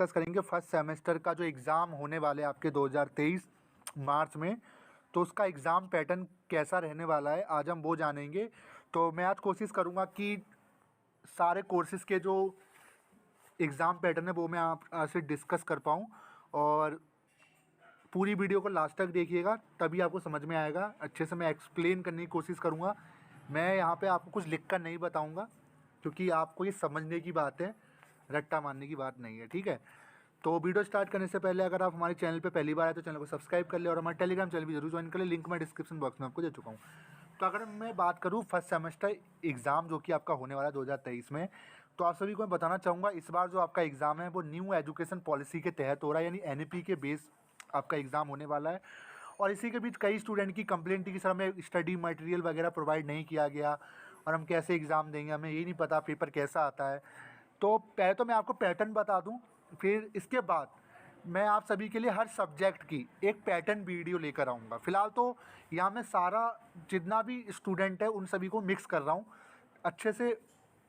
Discuss करेंगे first semester का जो एग्ज़ाम होने वाले आपके 2023 मार्च में, तो उसका एग्ज़ाम पैटर्न कैसा रहने वाला है आज हम वो जानेंगे। तो मैं आज कोशिश करूँगा कि सारे कोर्सेज़ के जो एग्ज़ाम पैटर्न है वो मैं आपसे डिस्कस कर पाऊँ, और पूरी वीडियो को लास्ट तक देखिएगा तभी आपको समझ में आएगा। अच्छे से मैं एक्सप्लेन करने की कोशिश करूँगा। मैं यहाँ पे आपको कुछ लिख कर नहीं बताऊँगा, क्योंकि आपको ये समझने की बात है, रट्टा मारने की बात नहीं है, ठीक है। तो वीडियो स्टार्ट करने से पहले अगर आप हमारे चैनल पे पहली बार आए तो चैनल को सब्सक्राइब कर ले, और हमारे टेलीग्राम चैनल भी जरूर ज्वाइन कर ले, लिंक मैं डिस्क्रिप्शन बॉक्स में आपको दे चुका हूँ। तो अगर मैं बात करूँ फर्स्ट सेमेस्टर एग्ज़ाम जो कि आपका होने वाला है 2023 में, तो आप सभी को मैं बताना चाहूँगा इस बार जो आपका एग्ज़ाम है वो न्यू एजुकेशन पॉलिसी के तहत हो रहा है, यानी NEP के बेस आपका एग्ज़ाम होने वाला है। और इसी के बीच कई स्टूडेंट की कंप्लेंट थी कि सर हमें स्टडी मटेरियल वगैरह प्रोवाइड नहीं किया गया और हम कैसे एग्ज़ाम देंगे, हमें यही नहीं पता पेपर कैसा आता है। तो पहले तो मैं आपको पैटर्न बता दूं, फिर इसके बाद मैं आप सभी के लिए हर सब्जेक्ट की एक पैटर्न वीडियो लेकर आऊँगा। फ़िलहाल तो यहाँ मैं सारा जितना भी स्टूडेंट है उन सभी को मिक्स कर रहा हूँ, अच्छे से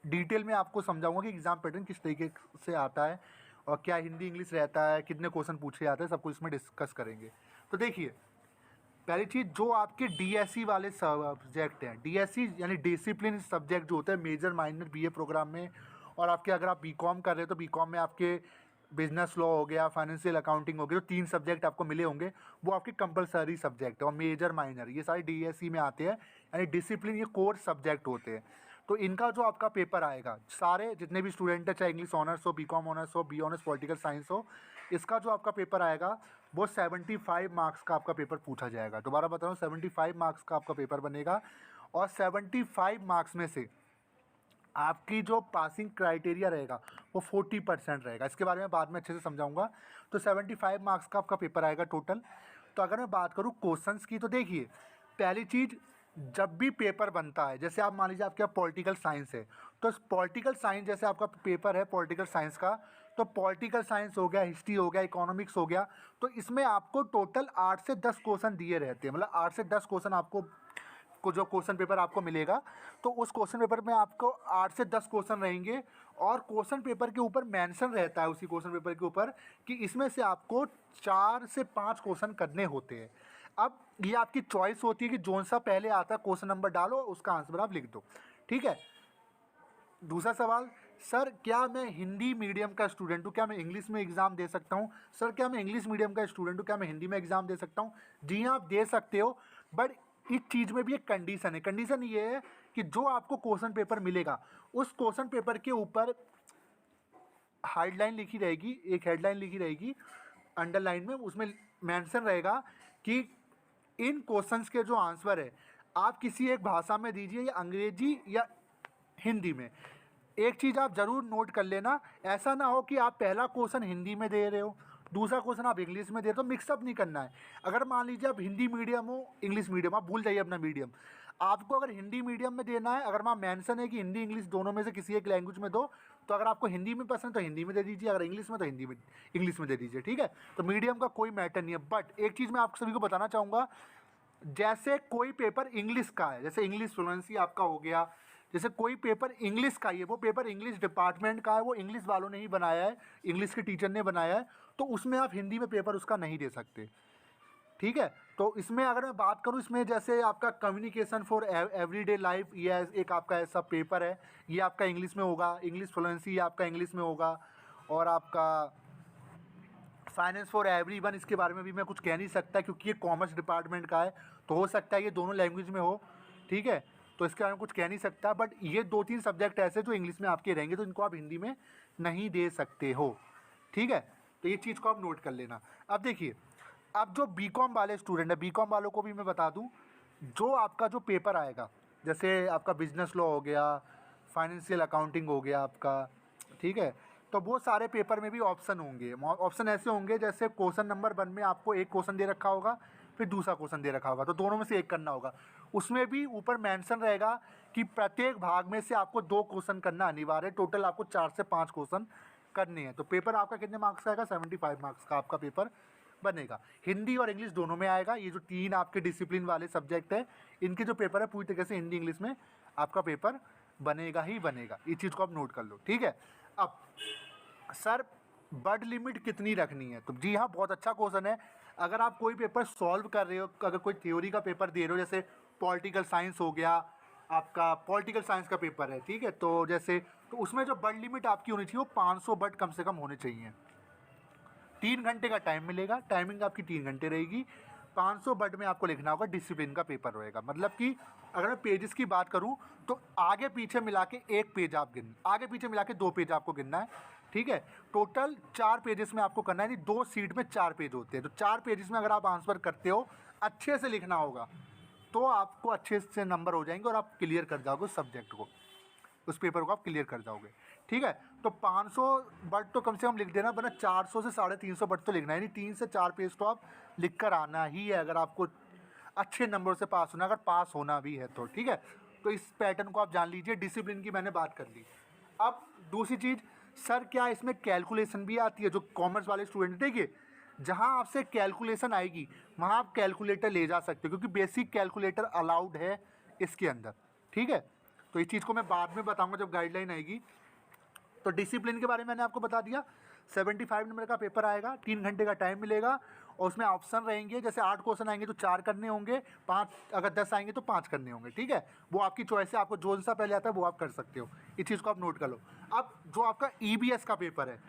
डिटेल में आपको समझाऊंगा कि एग्ज़ाम पैटर्न किस तरीके से आता है और क्या हिंदी इंग्लिश रहता है, कितने क्वेश्चन पूछे जाते हैं, सब कुछ इसमें डिस्कस करेंगे। तो देखिए, पहली चीज़ जो आपके DSE वाले सब्जेक्ट हैं, DSE यानी डिसिप्लिन सब्जेक्ट जो होते हैं मेजर माइनर BA प्रोग्राम में, और आपके अगर आप BCom कर रहे हो तो BCom में आपके बिजनेस लॉ हो गया, फाइनेंशियल अकाउंटिंग हो गया, जो 3 सब्जेक्ट आपको मिले होंगे वो आपके कंपलसरी सब्जेक्ट है। और मेजर माइनर ये सारे DSE में आते हैं, यानी डिसिप्लिन ये कोर सब्जेक्ट होते हैं। तो इनका जो आपका पेपर आएगा, सारे जितने भी स्टूडेंट हैं, चाहे इंग्लिश ऑनर्स हो, BCom ऑनर्स हो, BA ऑनर्स पॉलिटिकल साइंस हो, इसका जो आपका पेपर आएगा वो 75 मार्क्स का आपका पेपर पूछा जाएगा। दोबारा बता रहा हूँ, 75 मार्क्स का आपका पेपर बनेगा, और 75 मार्क्स में से आपकी जो पासिंग क्राइटेरिया रहेगा वो 40% रहेगा। इसके बारे में बाद में अच्छे से समझाऊंगा। तो 75 मार्क्स का आपका पेपर आएगा टोटल। तो अगर मैं बात करूँ क्वेश्चंस की, तो देखिए, पहली चीज़, जब भी पेपर बनता है, जैसे आप मान लीजिए आपके यहाँ पॉलिटिकल साइंस है, तो पॉलिटिकल साइंस जैसे आपका पेपर है पॉलिटिकल साइंस का, तो पॉलिटिकल साइंस हो गया, हिस्ट्री हो गया, इकोनॉमिक्स हो गया, तो इसमें आपको टोटल 8 से 10 क्वेश्चन दिए रहते हैं। मतलब 8 से 10 क्वेश्चन आपको जो क्वेश्चन पेपर आपको मिलेगा, तो उस क्वेश्चन पेपर में आपको 8 से 10 क्वेश्चन रहेंगे, और क्वेश्चन पेपर के ऊपर मेंशन रहता है उसी क्वेश्चन पेपर के ऊपर कि इसमें से आपको 4 से 5 क्वेश्चन करने होते हैं। अब ये आपकी चॉइस होती है कि जोन सा पहले आता है क्वेश्चन नंबर डालो, उसका आंसर आप लिख दो, ठीक है। दूसरा सवाल, सर क्या मैं हिंदी मीडियम का स्टूडेंट हूँ, क्या मैं इंग्लिश में एग्ज़ाम दे सकता हूँ? सर क्या मैं इंग्लिश मीडियम का स्टूडेंट हूँ, क्या मैं हिंदी में एग्ज़ाम दे सकता हूँ? जी हाँ, आप दे सकते हो, बट इस चीज़ में भी एक कंडीशन है। कंडीशन ये है कि जो आपको क्वेश्चन पेपर मिलेगा, उस क्वेश्चन पेपर के ऊपर हेडलाइन लिखी रहेगी, एक हेडलाइन लिखी रहेगी अंडरलाइन में, उसमें मेंशन रहेगा कि इन क्वेश्चंस के जो आंसर है आप किसी एक भाषा में दीजिए, या अंग्रेजी या हिंदी में। एक चीज़ आप ज़रूर नोट कर लेना, ऐसा ना हो कि आप पहला क्वेश्चन हिंदी में दे रहे हो, दूसरा क्वेश्चन आप इंग्लिश में दे रहे हो, तो मिक्सअप नहीं करना है। अगर मान लीजिए आप हिंदी मीडियम हो, इंग्लिश मीडियम, आप भूल जाइए अपना मीडियम, आपको अगर हिंदी मीडियम में देना है, अगर वहाँ मेंशन है कि हिंदी इंग्लिश दोनों में से किसी एक लैंग्वेज में दो, तो अगर आपको हिंदी में पसंद है तो हिंदी में दे दीजिए, अगर इंग्लिश में तो हिंदी में इंग्लिश में दे दीजिए, ठीक है। तो मीडियम का कोई मैटर नहीं है। बट एक चीज़ मैं आप सभी को बताना चाहूँगा, जैसे कोई पेपर इंग्लिश का है, जैसे इंग्लिश फ्लुएंसी आपका हो गया, जैसे कोई पेपर इंग्लिश का ही है, वो पेपर इंग्लिश डिपार्टमेंट का है, वो इंग्लिश वालों ने ही बनाया है, इंग्लिश के टीचर ने बनाया है, तो उसमें आप हिंदी में पेपर उसका नहीं दे सकते, ठीक है। तो इसमें अगर मैं बात करूँ, इसमें जैसे आपका कम्युनिकेशन फॉर एवरीडे लाइफ, ये एक आपका ऐसा पेपर है, ये आपका इंग्लिश में होगा, इंग्लिश फ्लुएंसी आपका इंग्लिश में होगा। और आपका फाइनेंस फॉर एवरीवन, इसके बारे में भी मैं कुछ कह नहीं सकता क्योंकि ये कॉमर्स डिपार्टमेंट का है, तो हो सकता है ये दोनों लैंग्वेज में हो, ठीक है, तो इसके बारे में कुछ कह नहीं सकता। बट ये 2-3 सब्जेक्ट ऐसे जो इंग्लिश में आपके रहेंगे, तो इनको आप हिंदी में नहीं दे सकते हो, ठीक है। तो ये चीज़ को आप नोट कर लेना। अब देखिए, अब जो BCom वाले स्टूडेंट है, BCom वालों को भी मैं बता दूँ, जो आपका जो पेपर आएगा, जैसे आपका बिजनेस लॉ हो गया, फाइनेंशियल अकाउंटिंग हो गया आपका, ठीक है, तो वो सारे पेपर में भी ऑप्शन होंगे। ऑप्शन ऐसे होंगे जैसे क्वेश्चन नंबर 1 में आपको एक क्वेश्चन दे रखा होगा, फिर दूसरा क्वेश्चन दे रखा होगा, तो दोनों में से एक करना होगा। उसमें भी ऊपर मेंशन रहेगा कि प्रत्येक भाग में से आपको 2 क्वेश्चन करना अनिवार्य है, टोटल आपको 4 से 5 क्वेश्चन करने हैं। तो पेपर आपका कितने मार्क्स का आएगा? 75 मार्क्स का आपका पेपर बनेगा। हिंदी और इंग्लिश दोनों में आएगा। ये जो 3 आपके डिसिप्लिन वाले सब्जेक्ट है, इनके जो पेपर है पूरी तरीके से हिंदी इंग्लिश में आपका पेपर बनेगा ही बनेगा। इस चीज़ को आप नोट कर लो, ठीक है। अब सर बर्ड लिमिट कितनी रखनी है? तो जी हाँ, बहुत अच्छा क्वेश्चन है। अगर आप कोई पेपर सॉल्व कर रहे हो, अगर कोई थ्योरी का पेपर दे रहे हो, जैसे पॉलिटिकल साइंस हो गया, आपका पॉलिटिकल साइंस का पेपर है, ठीक है, तो जैसे तो उसमें जो बर्ड लिमिट आपकी होनी चाहिए वो 500 बर्ड कम से कम होने चाहिए। 3 घंटे का टाइम मिलेगा, टाइमिंग आपकी 3 घंटे रहेगी। 500 वर्ड में आपको लिखना होगा, डिसिप्लिन का पेपर रहेगा। मतलब कि अगर मैं पेजेस की बात करूं तो आगे पीछे मिला के 1 पेज आप गिन, आगे पीछे मिला के 2 पेज आपको गिनना है, ठीक है। टोटल 4 पेजेस में आपको करना है, यानी 2 सीट में 4 पेज होते हैं। तो 4 पेजेस में अगर आप आंसर करते हो, अच्छे से लिखना होगा, तो आपको अच्छे से नंबर हो जाएंगे और आप क्लियर कर जाओगे उस सब्जेक्ट को, उस पेपर को आप क्लियर कर जाओगे, ठीक है। तो 500 वर्ड तो कम से कम लिख देना, वरना 400 से 350 वर्ड तो लिखना है, यानी 3 से 4 पेज तो आप लिख कर आना ही है, अगर आपको अच्छे नंबर से पास होना, अगर पास होना भी है तो, ठीक है। तो इस पैटर्न को आप जान लीजिए। डिसिप्लिन की मैंने बात कर ली। अब दूसरी चीज़, सर क्या इसमें कैलकुलेशन भी आती है? जो कॉमर्स वाले स्टूडेंट, देखिए जहाँ आपसे कैलकुलेशन आएगी वहाँ आप कैलकुलेटर ले जा सकते हो, क्योंकि बेसिक कैलकुलेटर अलाउड है इसके अंदर, ठीक है। तो इस चीज़ को मैं बाद में बताऊंगा जब गाइडलाइन आएगी। तो डिसिप्लिन के बारे में मैंने आपको बता दिया। 75 नंबर का पेपर आएगा, 3 घंटे का टाइम मिलेगा और उसमें ऑप्शन रहेंगे। जैसे 8 क्वेश्चन आएंगे तो 4 करने होंगे, 5 अगर 10 आएंगे तो 5 करने होंगे, ठीक है। वो आपकी चॉइस है, आपको जो सा पहले आता है वो आप कर सकते हो। इस चीज़ को आप नोट कर लो। अब जो आपका ईबीएस का पेपर है,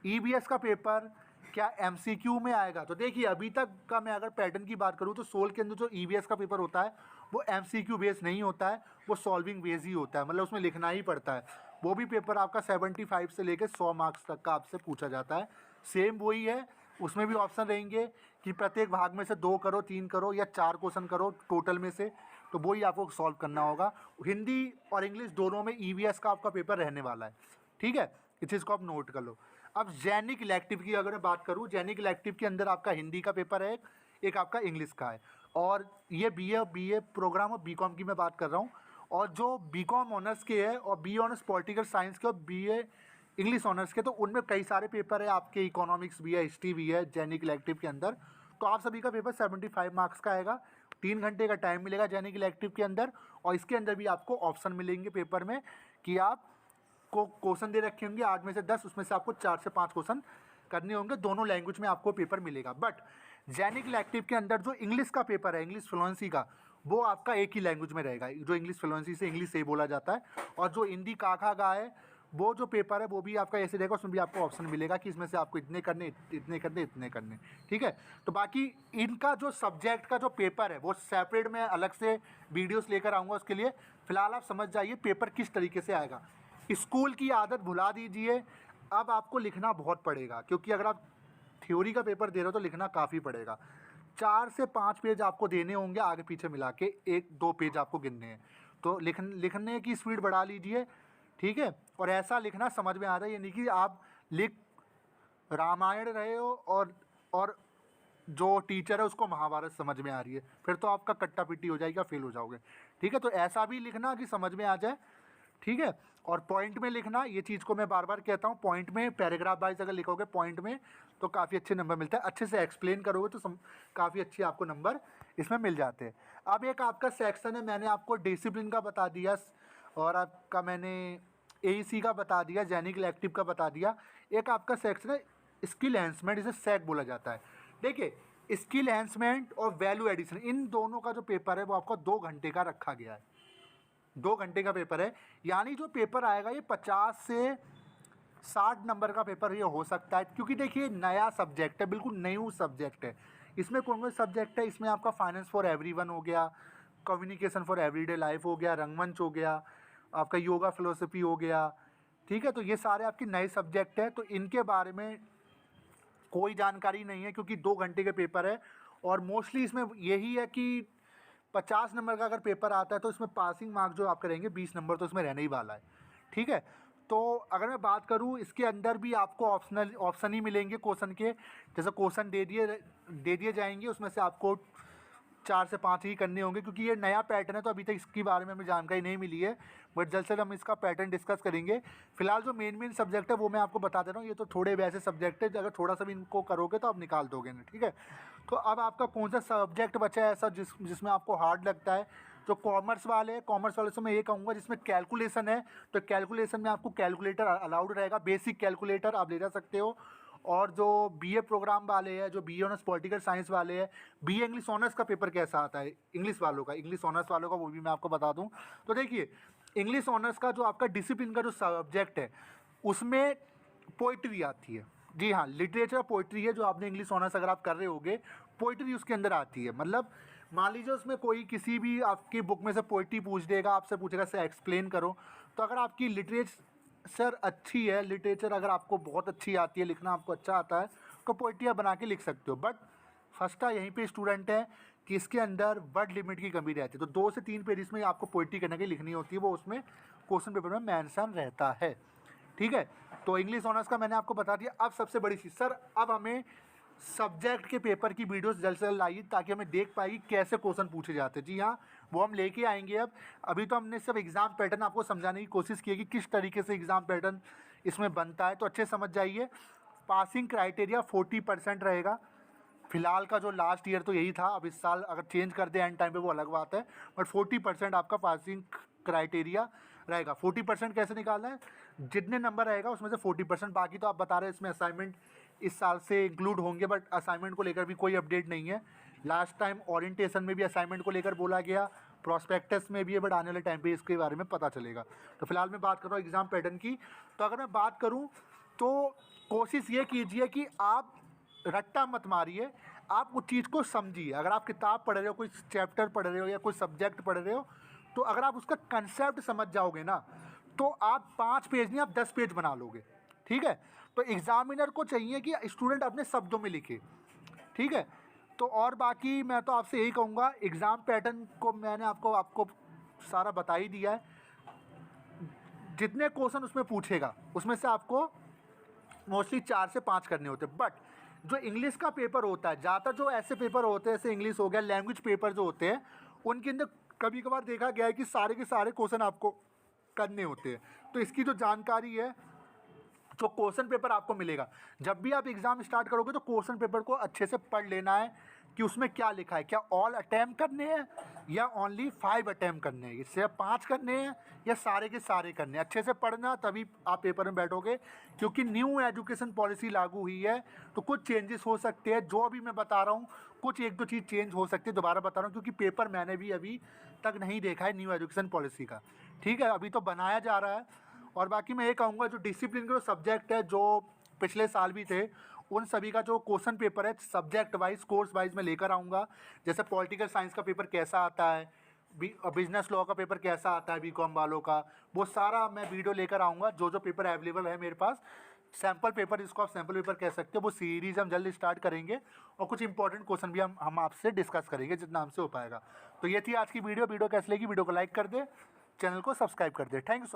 ईबीएस का पेपर क्या एमसीक्यू में आएगा? तो देखिए अभी तक का मैं अगर पैटर्न की बात करूँ तो सोल के अंदर जो ईबीएस का पेपर होता है वो एमसीक्यू बेस नहीं होता है, वो सॉल्विंग बेस ही होता है, मतलब उसमें लिखना ही पड़ता है। वो भी पेपर आपका 75 से लेकर 100 मार्क्स तक का आपसे पूछा जाता है। सेम वही है, उसमें भी ऑप्शन रहेंगे कि प्रत्येक भाग में से 2 करो, 3 करो या 4 क्वेश्चन करो टोटल में से, तो वही आपको सॉल्व करना होगा। हिंदी और इंग्लिश दोनों में ईवीएस का आपका पेपर रहने वाला है, ठीक है। इस चीज़ को आप नोट कर लो। अब जैनिक इलेक्टिव की अगर मैं बात करूँ, जैनिक इलेक्टिव के अंदर आपका हिंदी का पेपर है, एक आपका इंग्लिश का है, और ये बीए प्रोग्राम और बीकॉम की मैं बात कर रहा हूँ। और जो बीकॉम ऑनर्स के है और बी ऑनर्स पॉलिटिकल साइंस के और बीए इंग्लिश ऑनर्स के, तो उनमें कई सारे पेपर है आपके, इकोनॉमिक्स भी है, हिस्ट्री भी है जैनिक इलेक्टिव के अंदर। तो आप सभी का पेपर 75 मार्क्स का आएगा। 3 घंटे का टाइम मिलेगा जैनिक इलेक्टिव के अंदर, और इसके अंदर भी आपको ऑप्शन मिलेंगे पेपर में कि आप को क्वेश्चन दे रखे होंगे 8 में से 10, उसमें से आपको 4 से 5 क्वेश्चन करने होंगे। दोनों लैंग्वेज में आपको पेपर मिलेगा। बट जैनिक इलेक्टिव के अंदर जो इंग्लिश का पेपर है, इंग्लिश फ्लुएंसी का, वो आपका एक ही लैंग्वेज में रहेगा, जो इंग्लिश फ्लुएंसी से इंग्लिश से ही बोला जाता है। और जो हिंदी काखा गा है, वो जो पेपर है वो भी आपका ऐसे रहेगा, उसमें भी आपको ऑप्शन मिलेगा कि इसमें से आपको इतने करने, इतने करने, इतने करने, ठीक है। तो बाकी इनका जो सब्जेक्ट का जो पेपर है वो सेपरेट में अलग से वीडियोस लेकर आऊँगा उसके लिए। फिलहाल आप समझ जाइए पेपर किस तरीके से आएगा। स्कूल की आदत भुला दीजिए, अब आपको लिखना बहुत पड़ेगा, क्योंकि अगर आप थ्योरी का पेपर दे रहे हो तो लिखना काफ़ी पड़ेगा। 4 से 5 पेज आपको देने होंगे, आगे पीछे मिला के 1-2 पेज आपको गिनने हैं। तो लिखने की स्पीड बढ़ा लीजिए, ठीक है। और ऐसा लिखना समझ में आ रहा है, ये नहीं कि आप लिख रामायण रहे हो और जो टीचर है उसको महाभारत समझ में आ रही है, फिर तो आपका कट्टा पिट्टी हो जाएगा, फेल हो जाओगे, ठीक है। तो ऐसा भी लिखना कि समझ में आ जाए, ठीक है। और पॉइंट में लिखना, ये चीज़ को मैं बार बार कहता हूँ, पॉइंट में पैराग्राफ वाइज अगर लिखोगे पॉइंट में तो काफ़ी अच्छे नंबर मिलता है। अच्छे से एक्सप्लेन करोगे तो काफ़ी अच्छे आपको नंबर इसमें मिल जाते हैं। अब एक आपका सेक्शन है, मैंने आपको डिसिप्लिन का बता दिया और आपका मैंने एईसी का बता दिया, जैनिक इलेक्टिव का बता दिया। एक आपका सेक्शन है स्किल एनहांसमेंट, जिसे सैक बोला जाता है। देखिए स्किल एनहांसमेंट और वैल्यू एडिशन, इन दोनों का जो पेपर है वो आपका 2 घंटे का रखा गया है। 2 घंटे का पेपर है, यानी जो पेपर आएगा ये 50 से 60 नंबर का पेपर ये हो सकता है। क्योंकि देखिए नया सब्जेक्ट है, बिल्कुल न्यू सब्जेक्ट है। इसमें कौन कौन सब्जेक्ट है? इसमें आपका फाइनेंस फॉर एवरीवन हो गया, कम्युनिकेशन फॉर एवरीडे लाइफ हो गया, रंगमंच हो गया, आपका योगा फिलोसफी हो गया, ठीक है। तो ये सारे आपके नए सब्जेक्ट हैं, तो इनके बारे में कोई जानकारी नहीं है, क्योंकि 2 घंटे के पेपर है। और मोस्टली इसमें यही है कि 50 नंबर का अगर पेपर आता है तो इसमें पासिंग मार्क जो आप करेंगे 20 नंबर तो इसमें रहने ही वाला है, ठीक है। तो अगर मैं बात करूँ, इसके अंदर भी आपको ऑप्शन ही मिलेंगे क्वेश्चन के। जैसे क्वेश्चन दे दिए जाएंगे, उसमें से आपको 4 से 5 ही करने होंगे, क्योंकि ये नया पैटर्न है तो अभी तक इसके बारे में हमें जानकारी नहीं मिली है। बट जल्द से जल्द हम इसका पैटर्न डिस्कस करेंगे। फिलहाल जो मेन सब्जेक्ट है वो मैं आपको बता दे रहा हूँ। ये तो थोड़े वैसे सब्जेक्ट है, अगर थोड़ा सा भी इनको करोगे तो आप निकाल दोगे ना, ठीक है। तो अब आपका कौन सा सब्जेक्ट बचा है ऐसा जिसमें आपको हार्ड लगता है? जो कॉमर्स वाले से मैं ये कहूँगा जिसमें कैलकुलेशन है, तो कैलकुलेशन में आपको कैलकुलेटर अलाउड रहेगा, बेसिक कैलकुलेटर आप ले जा सकते हो। और जो बीए प्रोग्राम वाले हैं, जो बीए ऑनर्स पॉलिटिकल साइंस वाले हैं, बीए इंग्लिश ऑनर्स का पेपर कैसा आता है इंग्लिश वालों का, इंग्लिश ऑनर्स वालों का वो भी मैं आपको बता दूं। तो देखिए इंग्लिश ऑनर्स का जो आपका डिसिप्लिन का जो सब्जेक्ट है उसमें पोइट्री आती है। जी हाँ, लिटरेचर पोइट्री है जो आपने इंग्लिश ऑनर्स अगर आप कर रहे होगे, पोइट्री उसके अंदर आती है। मतलब मान लीजिए उसमें कोई किसी भी आपकी बुक में से पोइट्री पूछ देगा, आपसे पूछेगा सर एक्सप्लेन करो, तो अगर आपकी लिटरेचर अच्छी है, लिटरेचर अगर आपको बहुत अच्छी आती है, लिखना आपको अच्छा आता है, तो पोइट्री आप बना के लिख सकते हो। बट फर्स्ट यहीं पे स्टूडेंट है कि इसके अंदर वर्ड लिमिट की कमी रहती है, तो 2 से 3 पेजेस में आपको पोइट्री करने की लिखनी होती है, वो उसमें क्वेश्चन पेपर में मेंशन रहता है। ठीक है, तो इंग्लिश ऑनर्स का मैंने आपको बता दिया। अब सबसे बड़ी चीज़ सर, अब हमें सब्जेक्ट के पेपर की वीडियोस जल्द से जल्द लाइए ताकि हमें देख पाएगी कैसे क्वेश्चन पूछे जाते हैं। जी हाँ, वो हम लेके आएंगे। अब अभी तो हमने सिर्फ एग्ज़ाम पैटर्न आपको समझाने की कोशिश की है कि किस तरीके से एग्ज़ाम पैटर्न इसमें बनता है, तो अच्छे समझ जाइए। पासिंग क्राइटेरिया 40% रहेगा। फिलहाल का जो लास्ट ईयर तो यही था, अब इस साल अगर चेंज कर दे एंड टाइम पे वो अलग बात है, बट 40% आपका पासिंग क्राइटेरिया रहेगा। 40% कैसे निकालना है, जितने नंबर रहेगा उसमें से 40%, बाकी तो आप बता रहे हैं इसमें असाइनमेंट इस साल से इंक्लूड होंगे, बट असाइनमेंट को लेकर भी कोई अपडेट नहीं है। लास्ट टाइम ओरिएंटेशन में भी असाइनमेंट को लेकर बोला गया, प्रॉस्पेक्टस में भी है, बट आने वाले टाइम पे इसके बारे में पता चलेगा। तो फिलहाल मैं बात कर रहा हूँ एग्ज़ाम पैटर्न की। तो अगर मैं बात करूँ तो कोशिश ये कीजिए कि आप रट्टा मत मारिए, आप उस चीज़ को समझिए। अगर आप किताब पढ़ रहे हो, कोई चैप्टर पढ़ रहे हो या कोई सब्जेक्ट पढ़ रहे हो, तो अगर आप उसका कंसेप्ट समझ जाओगे ना, तो आप 5 पेज नहीं, आप 10 पेज बना लोगे। ठीक है, तो एग्जामिनर को चाहिए कि स्टूडेंट अपने शब्दों में लिखे। ठीक है, तो और बाकी मैं तो आपसे यही कहूँगा, एग्ज़ाम पैटर्न को मैंने आपको सारा बता ही दिया है। जितने क्वेश्चन उसमें पूछेगा उसमें से आपको मोस्टली 4 से 5 करने होते हैं। बट जो इंग्लिश का पेपर होता है, ज़्यादातर जो ऐसे पेपर होते हैं, जैसे इंग्लिश हो गया, लैंग्वेज पेपर जो होते हैं, उनके अंदर कभी कभार देखा गया है कि सारे के सारे क्वेश्चन आपको करने होते हैं। तो इसकी जो जानकारी है, जो क्वेश्चन पेपर आपको मिलेगा, जब भी आप एग्ज़ाम स्टार्ट करोगे तो क्वेश्चन पेपर को अच्छे से पढ़ लेना है कि उसमें क्या लिखा है, क्या ऑल अटैम्प्ट करने हैं या ओनली 5 अटैम्प्ट करने हैं, इससे 5 करने हैं या सारे के सारे करने हैं। अच्छे से पढ़ना, तभी आप पेपर में बैठोगे, क्योंकि न्यू एजुकेशन पॉलिसी लागू हुई है, तो कुछ चेंजेस हो सकते हैं। जो अभी मैं बता रहा हूँ, कुछ 1-2 चीज़ चेंज हो सकती है। दोबारा बता रहा हूँ क्योंकि पेपर मैंने भी अभी तक नहीं देखा है न्यू एजुकेशन पॉलिसी का। ठीक है, अभी तो बनाया जा रहा है। और बाकी मैं ये कहूँगा, जो डिसिप्लिन के जो सब्जेक्ट है, जो पिछले साल भी थे, उन सभी का जो क्वेश्चन पेपर है सब्जेक्ट वाइज, कोर्स वाइज मैं लेकर आऊँगा। जैसे पॉलिटिकल साइंस का पेपर कैसा आता है, बिजनेस लॉ का पेपर कैसा आता है बीकॉम वालों का, वो सारा मैं वीडियो लेकर आऊँगा। जो जो पेपर अवेलेबल है मेरे पास, सैम्पल पेपर, जिसको आप सैम्पल पेपर कह सकते हो, वो सीरीज़ हम जल्द स्टार्ट करेंगे और कुछ इंपॉर्टेंट क्वेश्चन भी हम आपसे डिस्कस करेंगे जितना हमसे हो पाएगा। तो ये थी आज की वीडियो। वीडियो कैसी लगी, वीडियो को लाइक कर दे, चैनल को सब्सक्राइब कर दे। Thank you so